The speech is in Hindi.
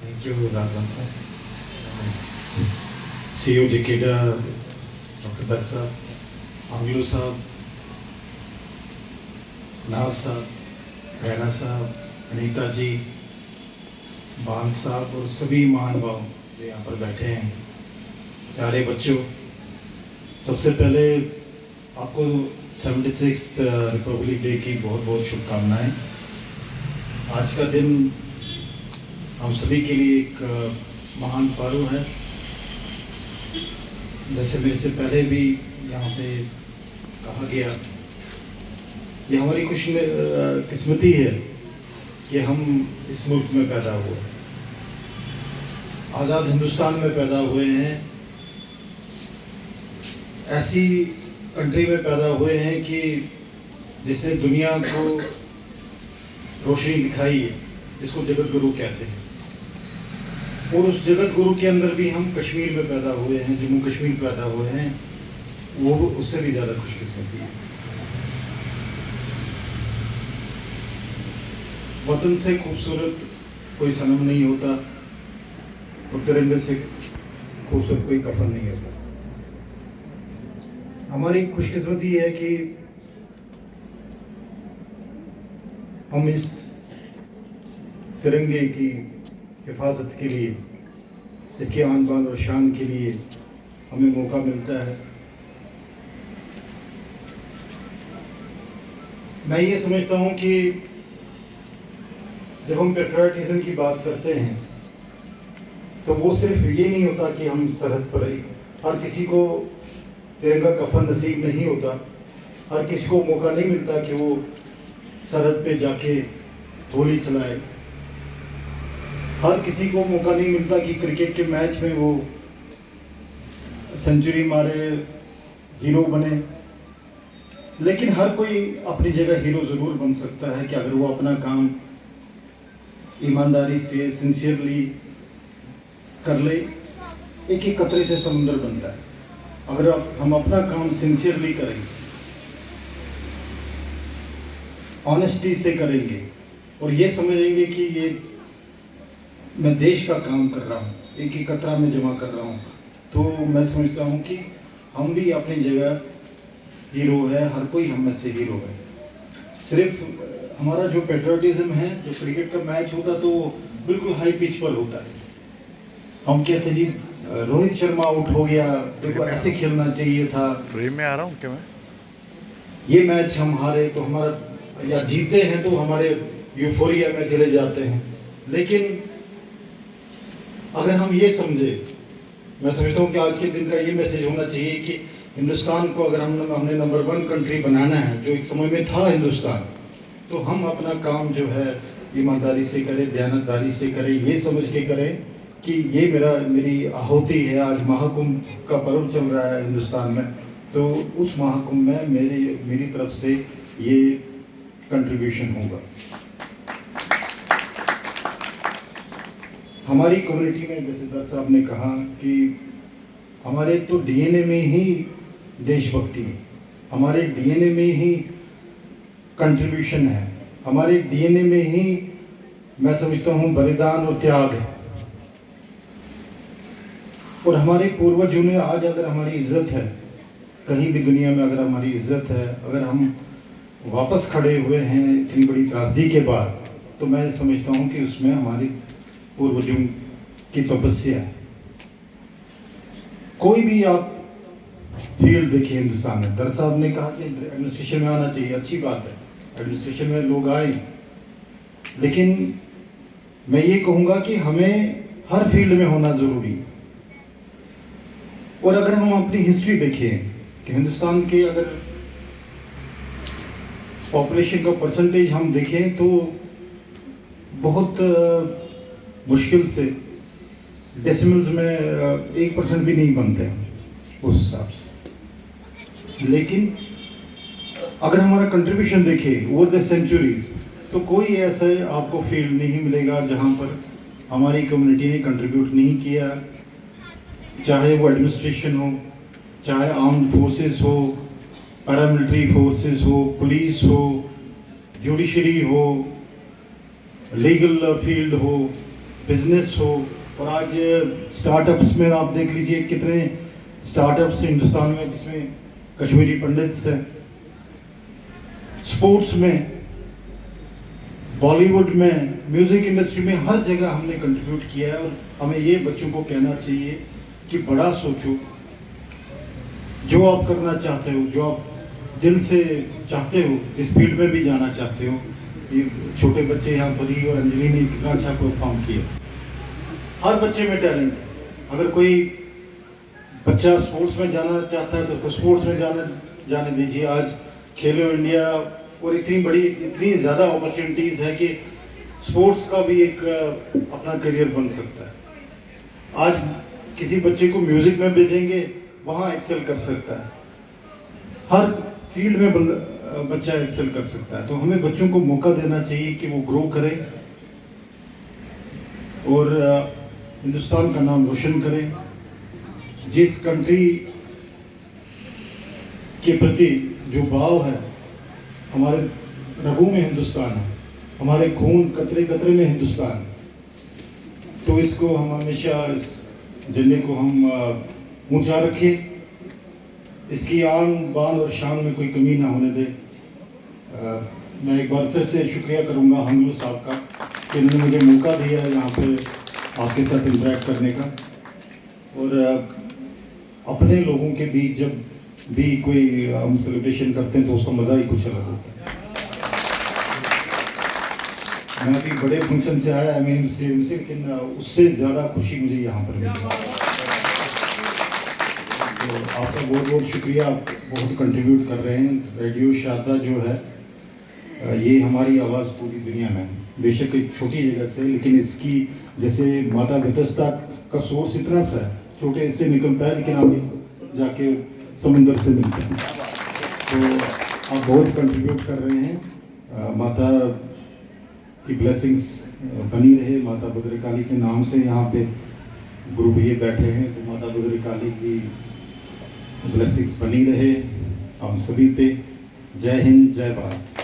Thank you, Razvan sir. CEO Jekeda, Dr. Dutt साहब, आंगलू साहब, नाज साहब, रैना साहब, अनीता जी, बान साहब और सभी महानुभाव जो यहाँ पर बैठे हैं, प्यारे बच्चों, सबसे पहले आपको 76th रिपब्लिक डे की बहुत बहुत शुभकामनाएं। आज का दिन हम सभी के लिए एक महान पर्व है। जैसे मेरे से पहले भी यहाँ पे कहा गया, ये हमारी खुश किस्मती है कि हम इस मुल्क में पैदा हुए, आज़ाद हिंदुस्तान में पैदा हुए हैं, ऐसी कंट्री में पैदा हुए हैं कि जिसने दुनिया को रोशनी दिखाई है, जिसको जगत गुरु कहते हैं। और उस जगत गुरु के अंदर भी हम कश्मीर में पैदा हुए हैं, जम्मू कश्मीर में पैदा हुए हैं, वो उससे भी ज़्यादा खुशकिस्मती है। वतन से खूबसूरत कोई सनम नहीं होता और तिरंगे से खूबसूरत कोई कफन नहीं होता। हमारी खुशकिस्मती है कि हम इस तिरंगे की हिफाजत के लिए, इसके आन बान और शान के लिए हमें मौका मिलता है। मैं ये समझता हूँ कि जब हम पेट्रियटिज्म की बात करते हैं तो वो सिर्फ ये नहीं होता कि हम सरहद पर हर किसी को तिरंगा कफन नसीब नहीं होता, हर किसी को मौका नहीं मिलता कि वो सरहद पे जाके गोली चलाए, हर किसी को मौका नहीं मिलता कि क्रिकेट के मैच में वो सेंचुरी मारे, हीरो बने। लेकिन हर कोई अपनी जगह हीरो ज़रूर बन सकता है कि अगर वो अपना काम ईमानदारी से, सिंसियरली कर ले। एक ही कतरे से समुद्र बनता है। अगर हम अपना काम सिंसियरली करेंगे, ऑनेस्टी से करेंगे और ये समझेंगे कि ये मैं देश का काम कर रहा हूँ, एक ही कतरा में जमा कर रहा हूँ, तो मैं समझता हूँ कि हम भी अपनी जगह हीरो है। हर कोई हम में से हीरो है। सिर्फ हमारा जो पेट्रियटिज्म है, जो क्रिकेट का मैच होता तो बिल्कुल हाई पिच पर होता है। हम कहते जी रोहित शर्मा आउट हो गया, देखो ऐसे खेलना चाहिए था। फ्रेम में आ रहा हूँ क्या मैं? ये मैच हम हारे तो हमारा, या जीते हैं तो हमारे यूफोरिया में चले जाते हैं। लेकिन अगर हम ये समझे, मैं समझता हूँ कि आज के दिन का ये मैसेज होना चाहिए कि हिंदुस्तान को अगर हमने नंबर 1 कंट्री बनाना है, जो एक समय में था हिंदुस्तान, तो हम अपना काम जो है ईमानदारी से करें, दयानतदारी से करें, ये समझ के करें कि ये मेरी आहुति है। आज महाकुंभ का पर्व चल रहा है हिंदुस्तान में, तो उस महाकुंभ में मेरी तरफ से ये कंट्रीब्यूशन होगा। हमारी कम्युनिटी में, जैसे दत्त साहब ने कहा कि हमारे तो डीएनए में ही देशभक्ति है, हमारे डीएनए में ही कंट्रीब्यूशन है, हमारे डीएनए में ही मैं समझता हूँ बलिदान और त्याग है। और हमारे पूर्वजों ने, आज अगर हमारी इज्जत है कहीं भी दुनिया में, अगर हमारी इज्जत है, अगर हम वापस खड़े हुए हैं इतनी बड़ी त्रासदी के बाद, तो मैं समझता हूँ कि उसमें हमारी पूर्वजों की तपस्या है। कोई भी आप फील्ड देखिए हिंदुस्तान में, दर साहब ने कहा कि एडमिनिस्ट्रेशन में आना चाहिए, अच्छी बात है, एडमिनिस्ट्रेशन में लोग आए, लेकिन मैं ये कहूँगा कि हमें हर फील्ड में होना जरूरी है। और अगर हम अपनी हिस्ट्री देखें कि हिंदुस्तान के अगर पॉपुलेशन का परसेंटेज हम देखें तो बहुत मुश्किल से डेसिमल्स में 1% भी नहीं बनते हैं उस हिसाब से। लेकिन अगर हमारा कंट्रीब्यूशन देखें ओवर द सेंचुरीज, तो कोई ऐसा आपको फील्ड नहीं मिलेगा जहाँ पर हमारी कम्युनिटी ने कंट्रीब्यूट नहीं किया, चाहे वो एडमिनिस्ट्रेशन हो, चाहे आर्म्ड फोर्सेस हो, पैरामिलिट्री फोर्सेस हो, पुलिस हो, जुडिशरी हो, लीगल फील्ड हो, बिजनेस हो, और आज स्टार्टअप्स में आप देख लीजिए कितने स्टार्टअप्स हिंदुस्तान में जिसमें कश्मीरी पंडित्स हैं। स्पोर्ट्स में, बॉलीवुड में, म्यूजिक इंडस्ट्री में, हर जगह हमने कंट्रीब्यूट किया है। और हमें ये बच्चों को कहना चाहिए कि बड़ा सोचो, जो आप करना चाहते हो, जो आप दिल से चाहते हो, जिस फील्ड में भी जाना चाहते हो। ये छोटे बच्चे यहाँ परी और अंजलि ने कितना अच्छा परफॉर्म किया। हर बच्चे में टैलेंट है। अगर कोई बच्चा स्पोर्ट्स में जाना चाहता है तो उसको स्पोर्ट्स में जाने दीजिए। आज खेलो इंडिया और इतनी ज़्यादा अपॉर्चुनिटीज़ है कि स्पोर्ट्स का भी एक अपना करियर बन सकता है। आज किसी बच्चे को म्यूज़िक में भेजेंगे, वहाँ एक्सेल कर सकता है। हर फील्ड में बच्चा एक्सेल कर सकता है। तो हमें बच्चों को मौका देना चाहिए कि वो ग्रो करें और हिंदुस्तान का नाम रोशन करें। जिस कंट्री के प्रति जो भाव है, हमारे रगों में हिंदुस्तान है, हमारे खून कतरे कतरे में हिंदुस्तान है। तो इसको हम हमेशा, इस झंडे को हम ऊंचा रखें, इसकी आन बान और शान में कोई कमी ना होने दे। मैं एक बार फिर से शुक्रिया करूंगा हमलू साहब का कि उन्होंने मुझे मौका दिया है यहाँ पे आपके साथ इंटरेक्ट करने का। और अपने लोगों के बीच जब भी कोई हम सेलिब्रेशन करते हैं तो उसका मज़ा ही कुछ अलग होता है। मैं अभी बड़े फंक्शन से आया एमएम स्टेडियम से, लेकिन उससे ज़्यादा खुशी मुझे यहाँ पर मिली। तो आपका बहुत बहुत शुक्रिया, आप बहुत कंट्रीब्यूट कर रहे हैं। रेडियो शारदा जो है ये हमारी आवाज़ पूरी दुनिया में, बेशक एक छोटी जगह से, लेकिन इसकी जैसे माता बेतस्ता का सोर्स इतना सा है, छोटे इससे निकलता है, लेकिन आगे जाके समुंदर से मिलता है। तो आप बहुत कंट्रीब्यूट कर रहे हैं। माता की ब्लेसिंग्स बनी रहे। माता भद्रकाली के नाम से यहाँ पे ग्रुप ये बैठे हैं, तो माता भद्रकाली की ब्लेसिंग्स बनी रहे हम सभी पे। जय हिंद, जय भारत।